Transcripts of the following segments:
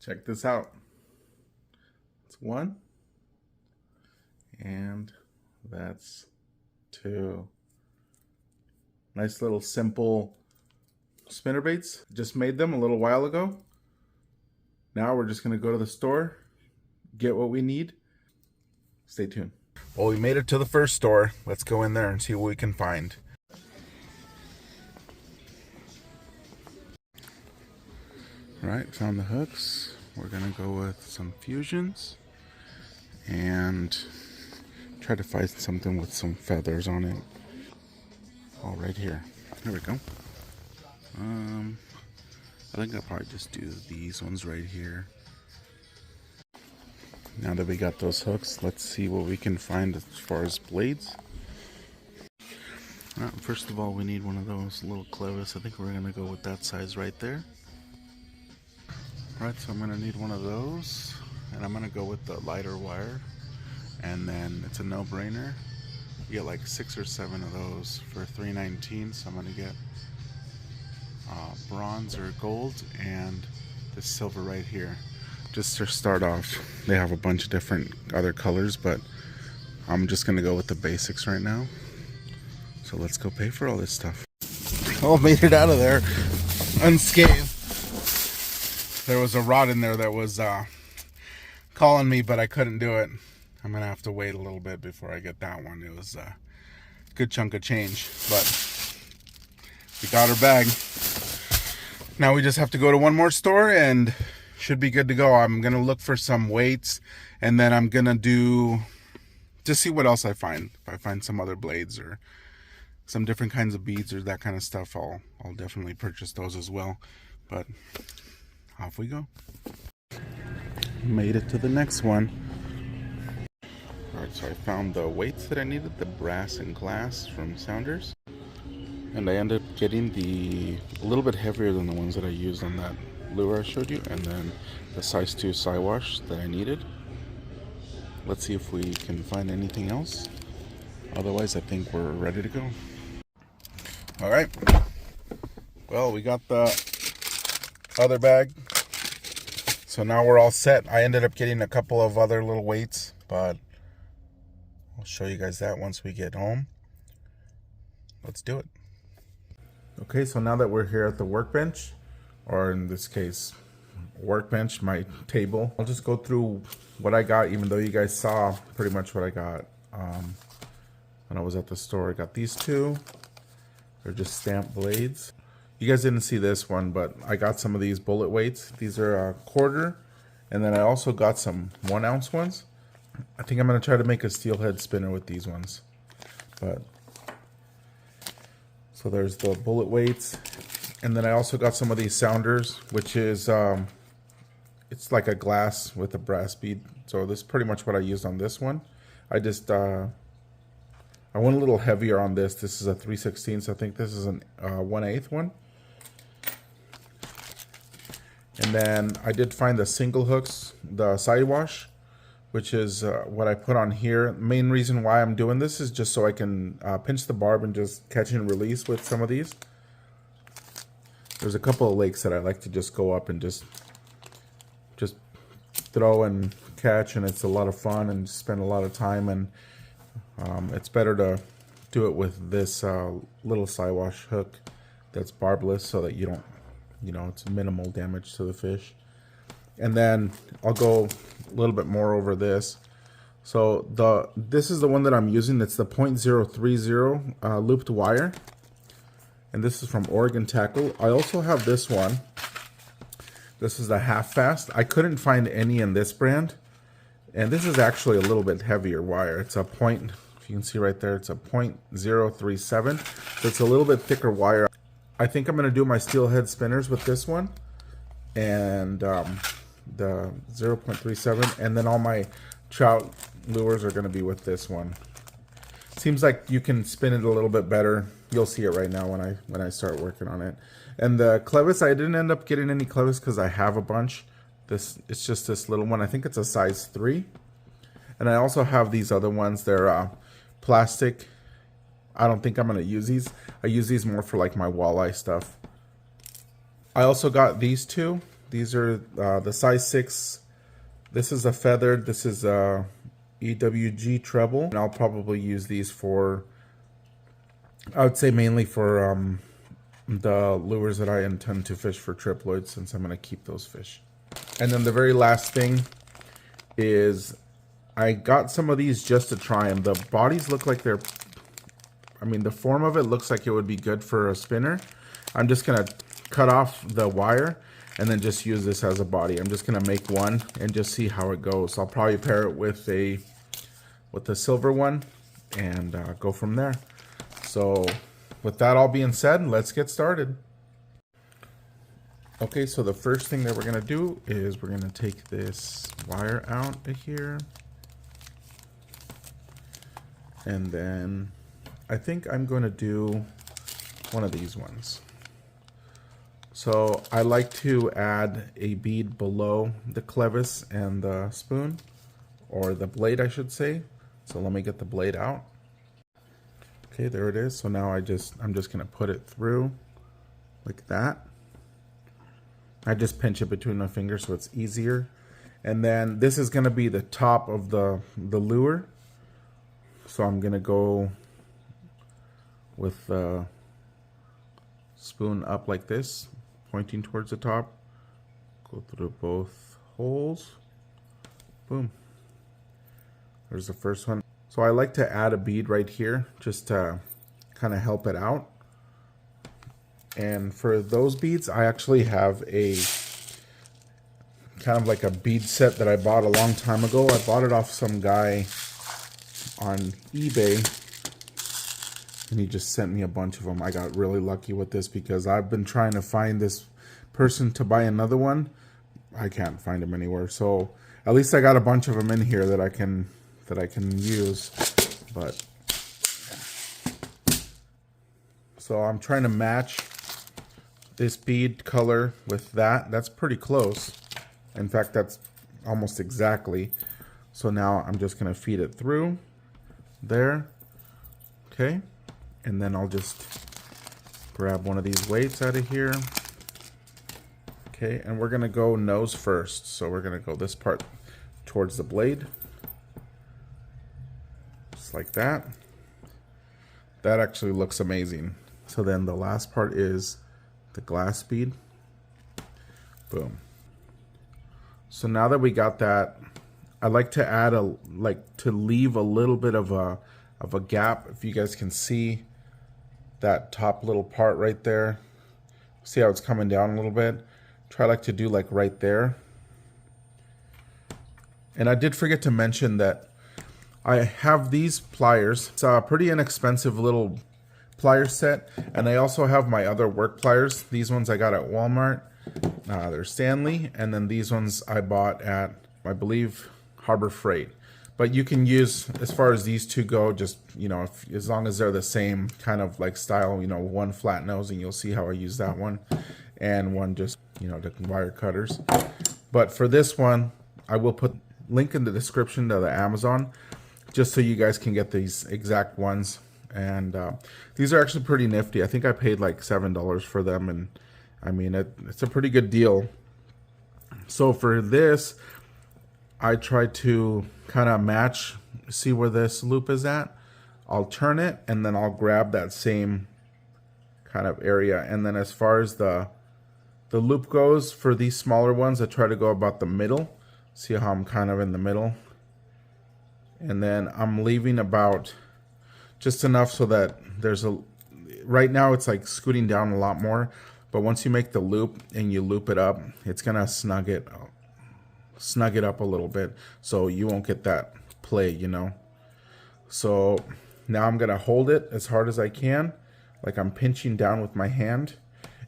Check this out. It's one. And that's two. Nice little simple spinner baits. Just made them a little while ago. Now we're just going to go to the store, get what we need. Stay tuned. Well, we made it to the first store. Let's go in there and see what we can find. All right, found the hooks. We're going to go with some fusions and try to find something with some feathers on it. Oh, right here. There we go. I think I'll probably just do these ones right here. Now that we got those hooks, let's see what we can find as far as blades. First of all, we need one of those little clevis. I think we're going to go with that size right there. Alright, so I'm going to need one of those. And I'm going to go with the lighter wire. And then it's a no-brainer. You get like 6 or 7 of those for $3.19. So I'm going to get bronze or gold and this silver right here. Just to start off, they have a bunch of different other colors, but I'm just going to go with the basics right now. So let's go pay for all this stuff. Oh, made it out of there unscathed. There was a rod in there that was calling me, but I couldn't do it. I'm going to have to wait a little bit before I get that one. It was a good chunk of change, but we got our bag. Now we just have to go to one more store and should be good to go. I'm going to look for some weights, and then I'm going to just see what else I find. If I find some other blades or some different kinds of beads or that kind of stuff, I'll definitely purchase those as well. But off we go. Made it to the next one. Alright, so I found the weights that I needed, the brass and glass from Sounders. And I ended up getting a little bit heavier than the ones that I used on that lure I showed you, and then the size 2 Siwash that I needed. Let's see if we can find anything else. Otherwise, I think we're ready to go. Alright. Well, we got the other bag. So now we're all set. I ended up getting a couple of other little weights, but I'll show you guys that once we get home. Let's do it. Okay, so now that we're here at the workbench, or in this case, workbench, my table, I'll just go through what I got, even though you guys saw pretty much what I got when I was at the store. I got these two. They're just stamped blades. You guys didn't see this one, but I got some of these bullet weights. These are a quarter, and then I also got some 1 ounce ones. I think I'm going to try to make a steelhead spinner with these ones. But so there's the bullet weights, and then I also got some of these Sounders, which is it's like a glass with a brass bead. So this is pretty much what I used on this one. I just I went a little heavier on this. This is a 3/16, so I think this is an 1/8 one. And then I did find the single hooks, the Siwash, which is what I put on here. Main reason why I'm doing this is just so I can pinch the barb and just catch and release with some of these. There's a couple of lakes that I like to just go up and just throw and catch, and it's a lot of fun and spend a lot of time, and it's better to do it with this little Siwash hook that's barbless, so that you don't, it's minimal damage to the fish. And then I'll go a little bit more over this. So this is the one that I'm using. It's the .030 looped wire, and this is from Oregon Tackle. I also have this one. This is the half fast. I couldn't find any in this brand, and this is actually a little bit heavier wire. It's a point, if you can see right there, it's a .037. So it's a little bit thicker wire. I think I'm going to do my steelhead spinners with this one, and the 0.37, and then all my trout lures are going to be with this one. Seems like you can spin it a little bit better. You'll see it right now when I start working on it. And the clevis, I didn't end up getting any clevis because I have a bunch. It's just this little one. I think it's a size 3. And I also have these other ones. They're plastic. I don't think I'm going to use these. I use these more for like my walleye stuff. I also got these two. These are the size 6. This is a feathered. This is a EWG treble. And I'll probably use these for, I would say mainly for the lures that I intend to fish for triploids, since I'm going to keep those fish. And then the very last thing is I got some of these just to try them. The bodies look like they're, I mean, the form of it looks like it would be good for a spinner. I'm just going to cut off the wire and then just use this as a body. I'm just going to make one and just see how it goes. I'll probably pair it with the silver one and go from there. So with that all being said, let's get started. Okay, so the first thing that we're going to do is we're going to take this wire out of here. And then I think I'm going to do one of these ones. So I like to add a bead below the clevis and the spoon, or the blade I should say. So let me get the blade out. Okay, there it is. So now I'm just going to put it through like that. I just pinch it between my fingers so it's easier. And then this is going to be the top of the lure. So I'm going to go with the spoon up like this, pointing towards the top. Go through both holes. Boom. There's the first one. So I like to add a bead right here just to kind of help it out. And for those beads, I actually have a kind of like a bead set that I bought a long time ago. I bought it off some guy on eBay, and he just sent me a bunch of them. I got really lucky with this because I've been trying to find this person to buy another one. I can't find them anywhere. So at least I got a bunch of them in here that I can use. But so I'm trying to match this bead color with that. That's pretty close. In fact, that's almost exactly. So now I'm just going to feed it through there. Okay. And then I'll just grab one of these weights out of here. Okay. And we're going to go nose first. So we're going to go this part towards the blade. Just like that. That actually looks amazing. So then the last part is the glass bead. Boom. So now that we got that, I like to add to leave a little bit of a gap. If you guys can see that top little part right there, see how it's coming down a little bit. Try like to do like right there. And I did forget to mention that I have these pliers. It's a pretty inexpensive little plier set, and I also have my other work pliers. These ones I got at Walmart. They're Stanley, and then these ones I bought at, I believe, Harbor Freight. But you can use, as far as these two go, just, you know, as long as they're the same kind of like style, you know, one flat nose, and you'll see how I use that one, and one just, you know, the wire cutters. But for this one, I will put link in the description to the Amazon, just so you guys can get these exact ones. And these are actually pretty nifty. I think I paid like $7 for them, and I mean it's a pretty good deal. So for this, I try to kind of match, see where this loop is at. I'll turn it, and then I'll grab that same kind of area. And then as far as the loop goes, for these smaller ones, I try to go about the middle. See how I'm kind of in the middle. And then I'm leaving about just enough so that there's a, right now it's like scooting down a lot more, but once you make the loop and you loop it up, it's gonna snug it up a little bit, so you won't get that play, you know. So now I'm gonna hold it as hard as I can, like I'm pinching down with my hand,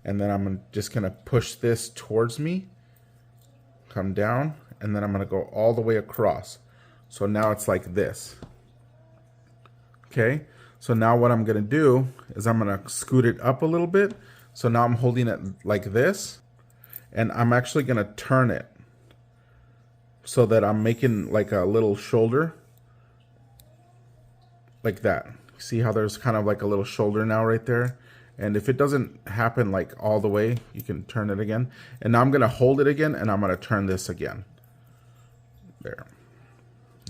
and then I'm just gonna push this towards me, come down, and then I'm gonna go all the way across. So now it's like this. Okay, so now what I'm gonna do is I'm gonna scoot it up a little bit. So now I'm holding it like this, and I'm actually gonna turn it so that I'm making like a little shoulder, like that. See how there's kind of like a little shoulder now right there? And if it doesn't happen like all the way, you can turn it again. And now I'm going to hold it again, and I'm going to turn this again. There.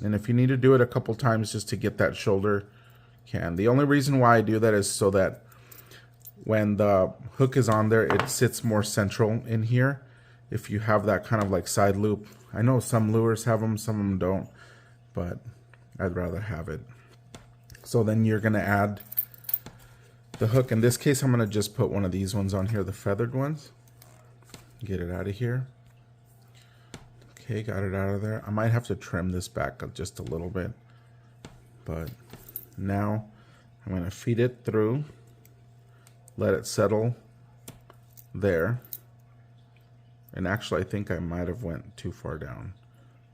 And if you need to do it a couple times just to get that shoulder, you can. The only reason why I do that is so that when the hook is on there, it sits more central in here. If you have that kind of like side loop. I know some lures have them, some of them don't, but I'd rather have it. So then you're going to add the hook. In this case, I'm going to just put one of these ones on here, the feathered ones. Get it out of here. Okay, got it out of there. I might have to trim this back just a little bit. But now I'm going to feed it through. Let it settle there. And actually, I think I might have went too far down.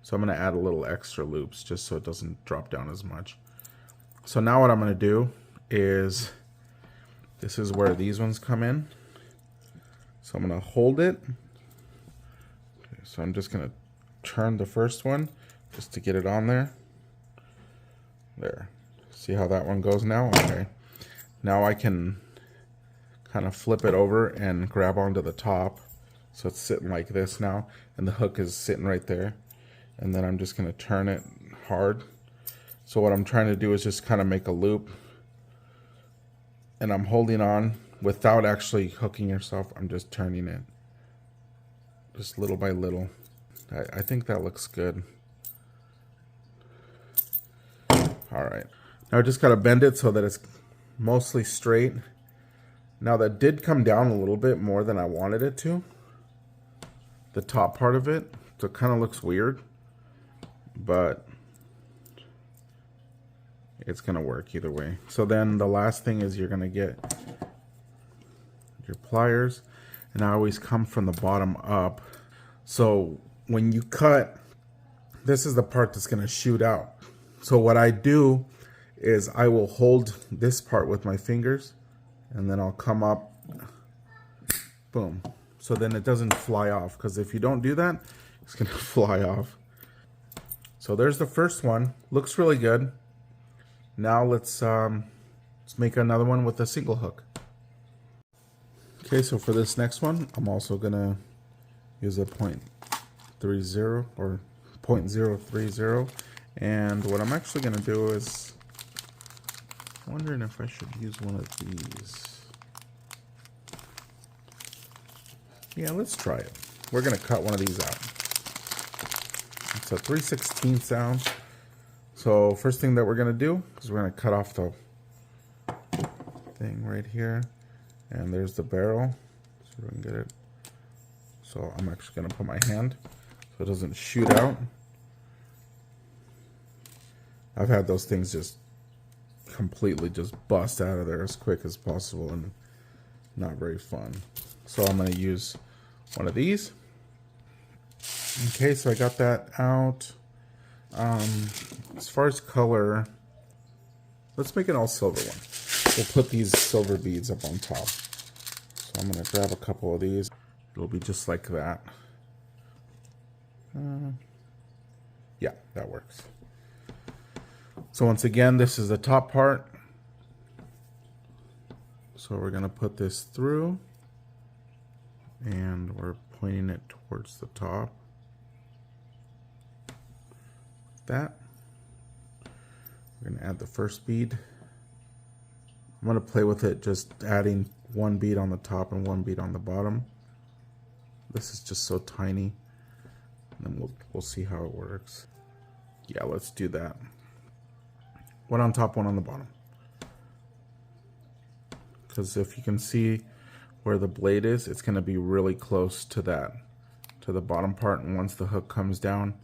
So I'm going to add a little extra loops just so it doesn't drop down as much. So now what I'm going to do is, this is where these ones come in. So I'm going to hold it. Okay, so I'm just going to turn the first one just to get it on there. There. See how that one goes now? Okay. Now I can kind of flip it over and grab onto the top. So it's sitting like this now, and the hook is sitting right there. And then I'm just going to turn it hard. So what I'm trying to do is just kind of make a loop. And I'm holding on without actually hooking yourself. I'm just turning it. Just little by little. I think that looks good. Alright. Now I just got to bend it so that it's mostly straight. Now that did come down a little bit more than I wanted it to. The top part of it. So it kind of looks weird. But it's going to work either way. So then the last thing is you're going to get your pliers. And I always come from the bottom up. So when you cut, this is the part that's going to shoot out. So what I do is I will hold this part with my fingers. And then I'll come up. Boom. So then it doesn't fly off. Because if you don't do that, it's going to fly off. So there's the first one. Looks really good. Now let's make another one with a single hook. Okay, so for this next one, I'm also gonna use a .30 or .030, and what I'm actually gonna do is, I'm wondering if I should use one of these. Yeah, let's try it. We're gonna cut one of these out. It's a 3/16 ounce. So first thing that we're going to do is we're going to cut off the thing right here. And there's the barrel. So we can get it. So I'm actually going to put my hand so it doesn't shoot out. I've had those things just completely just bust out of there as quick as possible, and not very fun. So I'm going to use one of these. Okay, so I got that out. As far as color, let's make an all silver one. We'll put these silver beads up on top. So I'm going to grab a couple of these. It'll be just like that. Yeah, that works. So once again, this is the top part. So we're going to put this through. And we're pointing it towards the top. That. We're going to add the first bead. I'm going to play with it, just adding one bead on the top and one bead on the bottom. This is just so tiny. And then we'll see how it works. Yeah, let's do that. One on top, one on the bottom. Because if you can see where the blade is, it's going to be really close to that, to the bottom part. And once the hook comes down,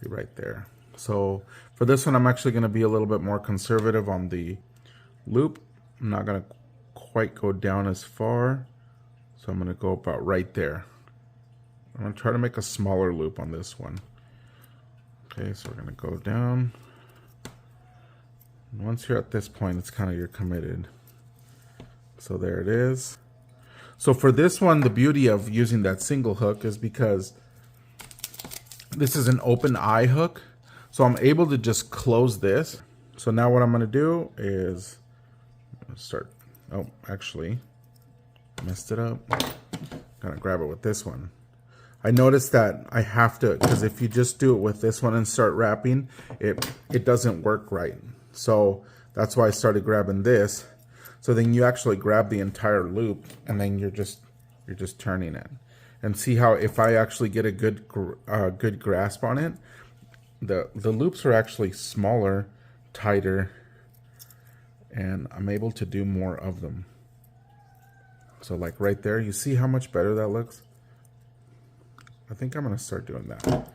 be right there. So for this one, I'm actually going to be a little bit more conservative on the loop. I'm not going to quite go down as far. So I'm going to go about right there. I'm going to try to make a smaller loop on this one. Okay, so we're going to go down. Once you're at this point, it's kind of you're committed. So there it is. So for this one, the beauty of using that single hook is because this is an open eye hook. So I'm able to just close this. So now what I'm going to do is start. Oh, actually, Messed it up. Gonna grab it with this one. I noticed that I have to, because if you just do it with this one and start wrapping, it doesn't work right. So that's why I started grabbing this. So then you actually grab the entire loop, and then you're just turning it. And see how if I actually get a good grasp on it, the loops are actually smaller, tighter, and I'm able to do more of them. So like right there, you see how much better that looks? I think I'm gonna start doing that.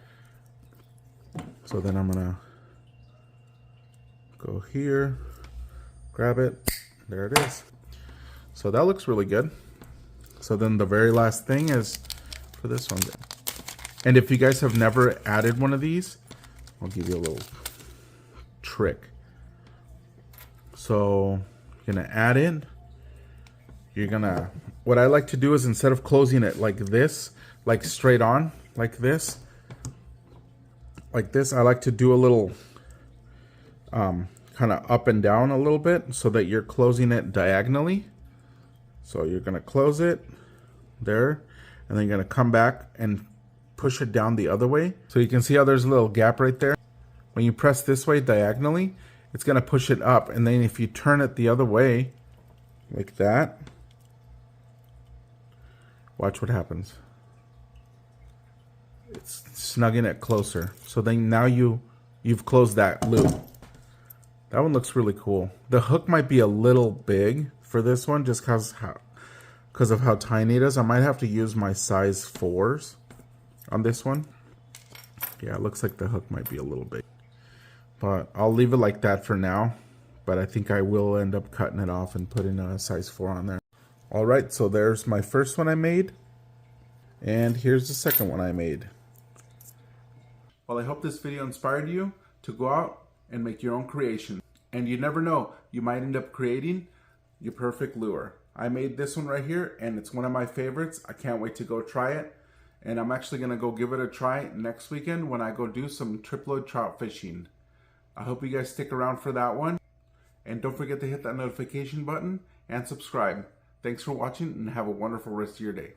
So then I'm gonna go here, grab it, there it is. So that looks really good. So then the very last thing is for this one. And if you guys have never added one of these, I'll give you a little trick. So you're gonna add in, what I like to do is instead of closing it like this, like straight on, like this, I like to do a little kind of up and down a little bit so that you're closing it diagonally. So you're gonna close it there, and then you're gonna come back and push it down the other way. So you can see how there's a little gap right there. When you press this way diagonally, it's gonna push it up, and then if you turn it the other way, like that, watch what happens. It's snugging it closer. So then now you've closed that loop. That one looks really cool. The hook might be a little big for this one just because of how tiny it is. I might have to use my size 4s on this one. Yeah, it looks like the hook might be a little big. But I'll leave it like that for now. But I think I will end up cutting it off and putting a size 4 on there. Alright, so there's my first one I made. And here's the second one I made. Well, I hope this video inspired you to go out and make your own creation. And you never know, you might end up creating your perfect lure. I made this one right here, and it's one of my favorites. I can't wait to go try it. And I'm actually going to go give it a try next weekend when I go do some triploid trout fishing. I hope you guys stick around for that one. And don't forget to hit that notification button and subscribe. Thanks for watching, and have a wonderful rest of your day.